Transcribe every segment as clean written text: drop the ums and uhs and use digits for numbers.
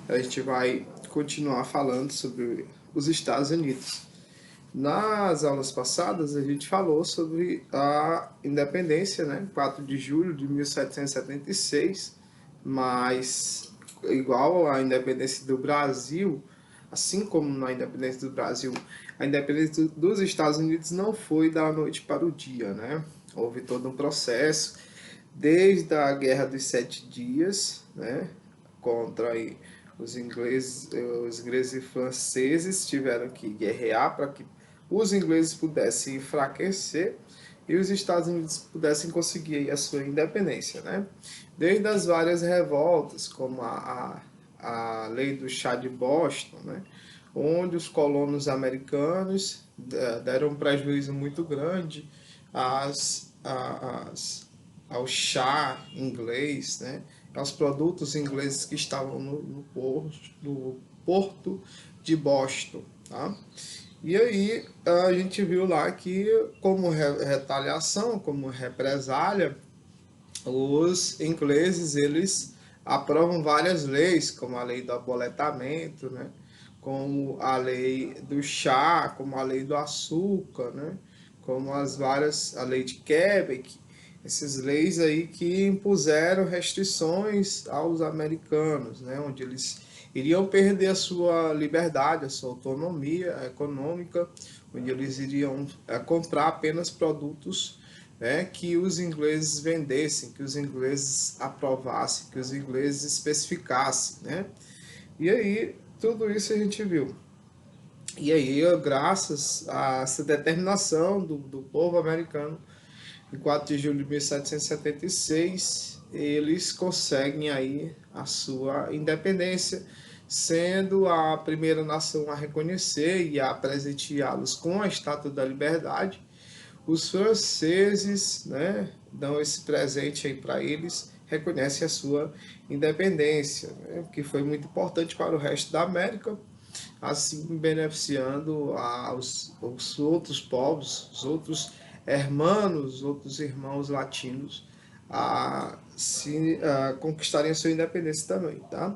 a gente vai continuar falando sobre os Estados Unidos. Nas aulas passadas, a gente falou sobre a independência, né? 4 de julho de 1776, mas igual à independência do Brasil, assim como na independência do Brasil, a independência dos Estados Unidos não foi da noite para o dia, né? Houve todo um processo, desde a Guerra dos Sete Dias, né? Contra aí os ingleses e franceses tiveram que guerrear para que os ingleses pudessem enfraquecer e os Estados Unidos pudessem conseguir a sua independência, né? Desde as várias revoltas, como a lei do chá de Boston, né? Onde os colonos americanos deram um prejuízo muito grande ao chá inglês, né? Aos produtos ingleses que estavam no porto de Boston, tá? E aí a gente viu lá que, como retaliação, como represália, os ingleses eles aprovam várias leis, como a lei do aboletamento, né? Como a lei do chá, como a lei do açúcar, né? Como a lei de Quebec, essas leis aí que impuseram restrições aos americanos, né? Onde eles iriam perder a sua liberdade, a sua autonomia econômica, onde eles iriam comprar apenas produtos, né, que os ingleses vendessem, que os ingleses aprovassem, que os ingleses especificassem, né? E aí, tudo isso a gente viu. E aí, graças a essa determinação do povo americano, em 4 de julho de 1776, eles conseguem aí a sua independência, sendo a primeira nação a reconhecer e a presenteá-los com a Estátua da Liberdade. Os franceses, né, dão esse presente aí para eles, reconhecem a sua independência, né, que foi muito importante para o resto da América, assim beneficiando os outros povos, os outros hermanos, os outros irmãos latinos a conquistarem a sua independência também, tá?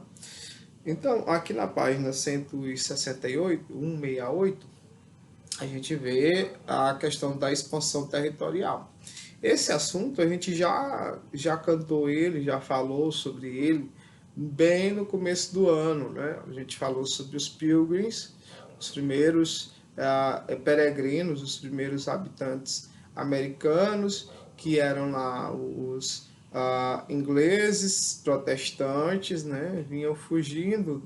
Então, aqui na página 168, 168, a gente vê a questão da expansão territorial. Esse assunto a gente já cantou ele, já falou sobre ele bem no começo do ano, né? A gente falou sobre os Pilgrims, os primeiros peregrinos, os primeiros habitantes americanos, que eram lá os ingleses protestantes, né? Vinham fugindo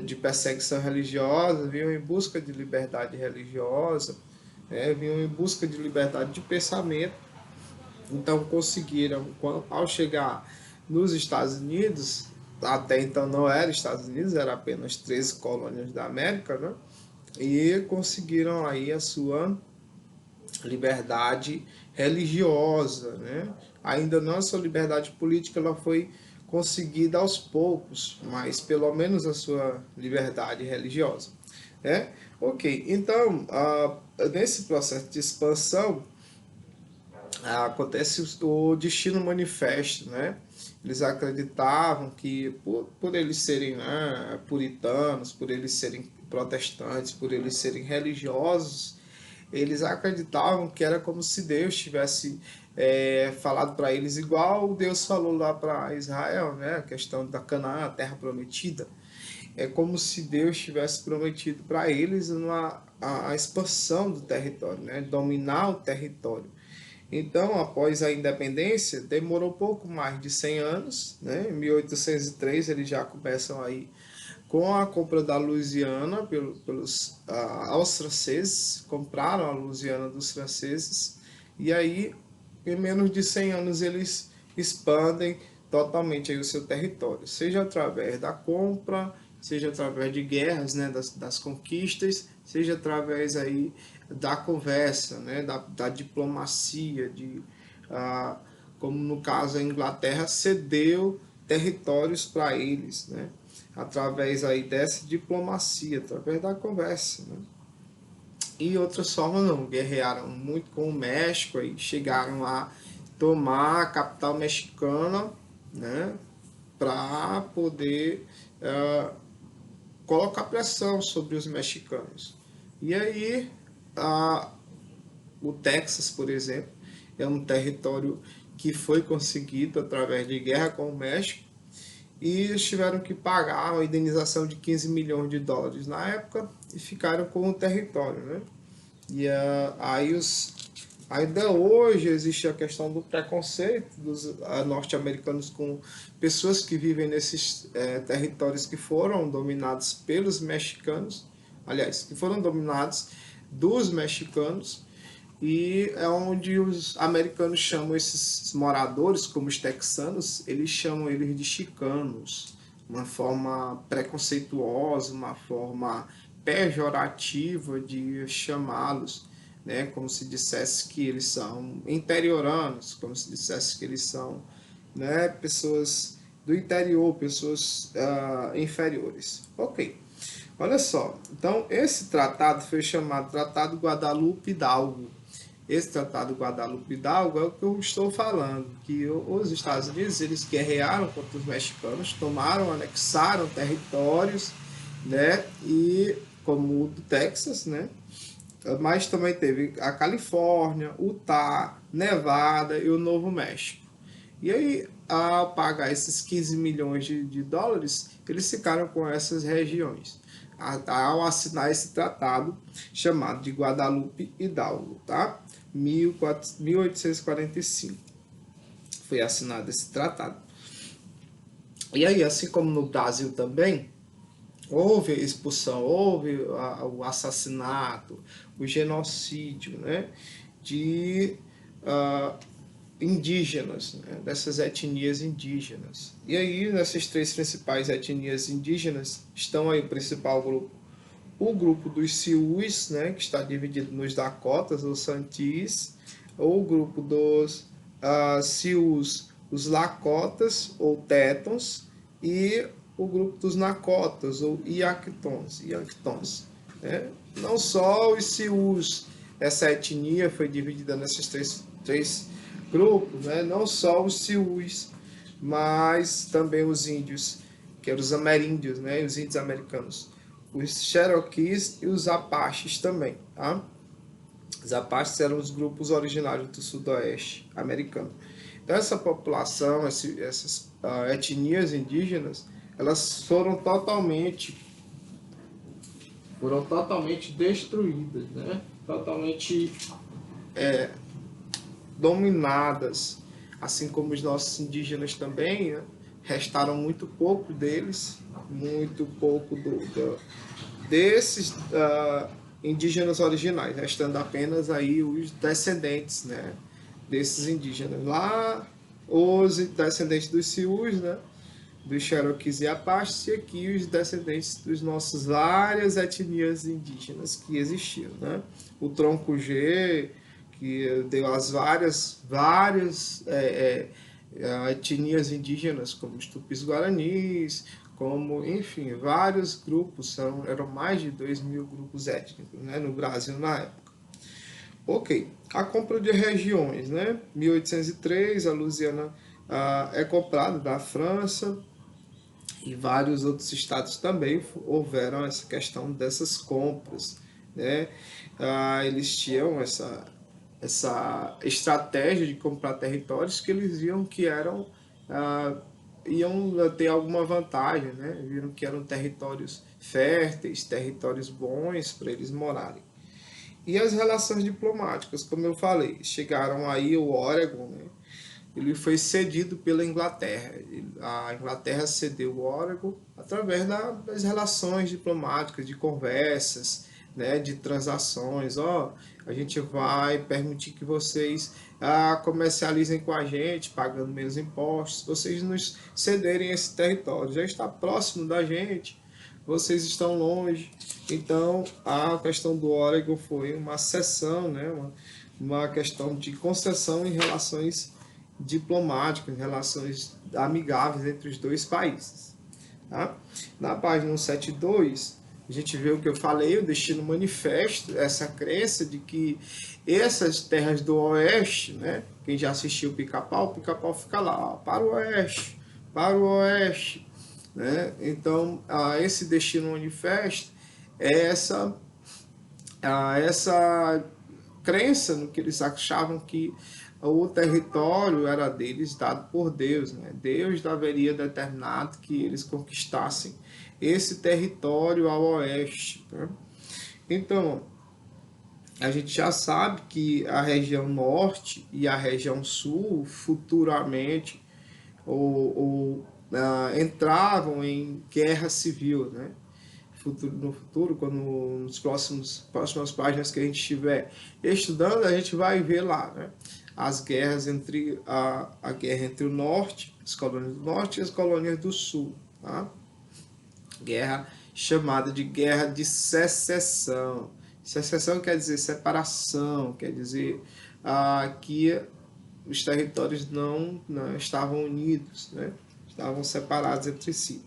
de perseguição religiosa, vinham em busca de liberdade religiosa, né? Vinham em busca de liberdade de pensamento. Então conseguiram, ao chegar nos Estados Unidos, até então não era Estados Unidos, era apenas 13 colônias da América, né? E conseguiram aí a sua liberdade religiosa, né? Ainda não a sua liberdade política, ela foi conseguida aos poucos, mas pelo menos a sua liberdade religiosa, né? Ok, então nesse processo de expansão acontece o destino manifesto, né? Eles acreditavam que por eles serem, né, puritanos, por eles serem protestantes, por eles serem religiosos, eles acreditavam que era como se Deus tivesse falado para eles, igual Deus falou lá para Israel, né? A questão da Canaã, a terra prometida. É como se Deus tivesse prometido para eles a expansão do território, né? Dominar o território. Então, após a independência, demorou pouco mais de 100 anos, né? Em 1803 eles já começam aí com a compra da Louisiana aos franceses, compraram a Louisiana dos franceses, e aí em menos de 100 anos eles expandem totalmente aí o seu território, seja através da compra, seja através de guerras, né, das conquistas, seja através aí da conversa, né, da diplomacia, como no caso a Inglaterra cedeu territórios para eles, né, através aí dessa diplomacia, através da conversa, né. E outras formas não, guerrearam muito com o México e chegaram a tomar a capital mexicana, né, para poder colocar pressão sobre os mexicanos. E aí, o Texas, por exemplo, é um território que foi conseguido através de guerra com o México, e eles tiveram que pagar uma indenização de 15 milhões de dólares na época e ficaram com o território, né? E ainda hoje existe a questão do preconceito dos norte-americanos com pessoas que vivem nesses territórios que foram dominados pelos mexicanos, aliás, que foram dominados dos mexicanos, e é onde os americanos chamam esses moradores, como os texanos, eles chamam eles de chicanos, uma forma preconceituosa, uma forma pejorativa de chamá-los, né? Como se dissesse que eles são interioranos, como se dissesse que eles são, né, pessoas do interior, pessoas inferiores. Ok. Olha só, então esse tratado foi chamado Tratado Guadalupe Hidalgo. Esse Tratado Guadalupe Hidalgo é o que eu estou falando, que os Estados Unidos eles guerrearam contra os mexicanos, tomaram, anexaram territórios, né, e como o do Texas, né, mas também teve a Califórnia, Utah, Nevada e o Novo México. E aí, ao pagar esses 15 milhões de dólares, eles ficaram com essas regiões, ao assinar esse tratado chamado de Guadalupe Hidalgo, tá? 1845 foi assinado esse tratado. E aí, assim como no Brasil também, houve expulsão, houve o assassinato, o genocídio, né, de indígenas, né, dessas etnias indígenas. E aí, nessas três principais etnias indígenas, estão aí o principal grupo, o grupo dos Siús, né, que está dividido nos Dakotas, ou Santis, ou o grupo dos Siús, os Lakotas, ou Tetons, e o grupo dos Nakotas, ou Iactons. Né? Não só os Siús, essa etnia foi dividida nesses três grupos, né? Não só os Siús, mas também os índios, que eram os ameríndios, né? Os índios americanos, os Cherokees e os Apaches também, tá? Os Apaches eram os grupos originários do sudoeste americano. Então essa população, essas etnias indígenas, elas foram totalmente destruídas, né? Totalmente dominadas, assim como os nossos indígenas também, né? Restaram muito pouco deles, muito pouco desses indígenas originais, restando apenas aí os descendentes, né, desses indígenas. Lá, os descendentes dos Siús, né, dos Cherokees e Apaches, e aqui os descendentes dos nossos várias etnias indígenas que existiam, né? O tronco G, que deu as várias etnias indígenas, como os tupis-guaranis, como, enfim, vários grupos, eram mais de 2.000 grupos étnicos, né, no Brasil na época. Ok, a compra de regiões, né? 1803, a Louisiana é comprada da França, e vários outros estados também houveram essa questão dessas compras, né? Eles tinham essa estratégia de comprar territórios que eles viam que iam ter alguma vantagem, né? Viram que eram territórios férteis, territórios bons para eles morarem. E as relações diplomáticas, como eu falei, chegaram aí o Oregon, né? Ele foi cedido pela Inglaterra. A Inglaterra cedeu o Oregon através das relações diplomáticas, de conversas, né, de transações. A gente vai permitir que vocês comercializem com a gente, pagando menos impostos, vocês nos cederem esse território. Já está próximo da gente, vocês estão longe. Então, a questão do Oregon foi uma cessão, né, uma questão de concessão em relações diplomáticas, relações amigáveis entre os dois países. Tá? Na página 172, a gente vê o que eu falei, o Destino Manifesto, essa crença de que essas terras do oeste, né, quem já assistiu o Pica-Pau fica lá, ó, para o oeste, né? Então, esse destino manifesto é essa crença no que eles achavam que o território era deles, dado por Deus, né? Deus haveria determinado que eles conquistassem esse território ao oeste, né? Então, a gente já sabe que a região norte e a região sul futuramente entravam em guerra civil, né? No futuro, quando nos próximas páginas que a gente estiver estudando, a gente vai ver lá, né? As guerras entre a guerra entre o norte, as colônias do norte e as colônias do sul, tá? Guerra chamada de guerra de secessão. Secessão quer dizer separação, quer dizer que os territórios não estavam unidos, né? Estavam separados entre si.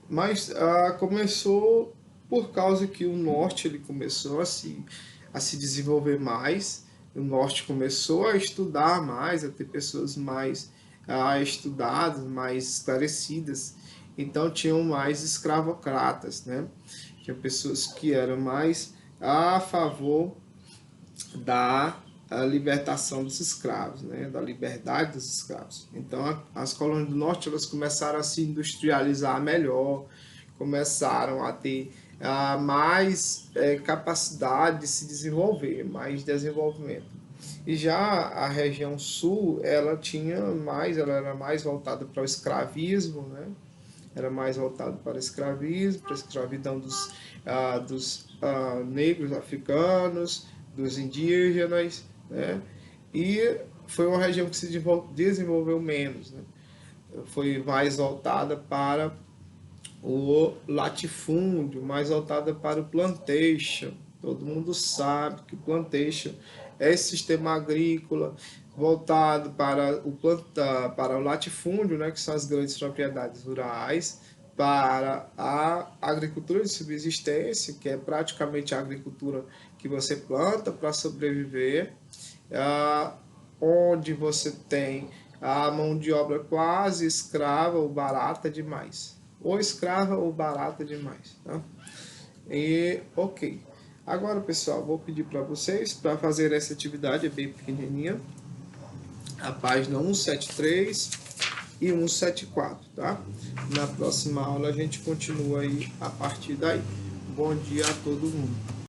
Mas começou por causa que o norte ele começou a se desenvolver mais, o norte começou a estudar mais, a ter pessoas mais estudadas, mais esclarecidas, então tinham mais escravocratas, né? Tinha pessoas que eram mais a favor da libertação dos escravos, né, da liberdade dos escravos. Então, as colônias do norte elas começaram a se industrializar melhor, começaram a ter mais capacidade de se desenvolver, mais desenvolvimento. E já a região sul, ela era mais voltada para o escravismo, né? Era mais voltado para o escravismo, para a escravidão dos negros africanos, dos indígenas, né? E foi uma região que se desenvolveu menos, né? Foi mais voltada para o latifúndio, mais voltada para o plantation. Todo mundo sabe que o plantation é esse sistema agrícola voltado para o latifúndio, né, que são as grandes propriedades rurais, para a agricultura de subsistência, que é praticamente a agricultura que você planta para sobreviver, onde você tem a mão de obra quase escrava ou barata demais. Ou escrava ou barata demais. Tá? E ok. Agora, pessoal, vou pedir para vocês para fazer essa atividade, é bem pequenininha, a página 173 e 174, tá? Na próxima aula a gente continua aí a partir daí. Bom dia a todo mundo.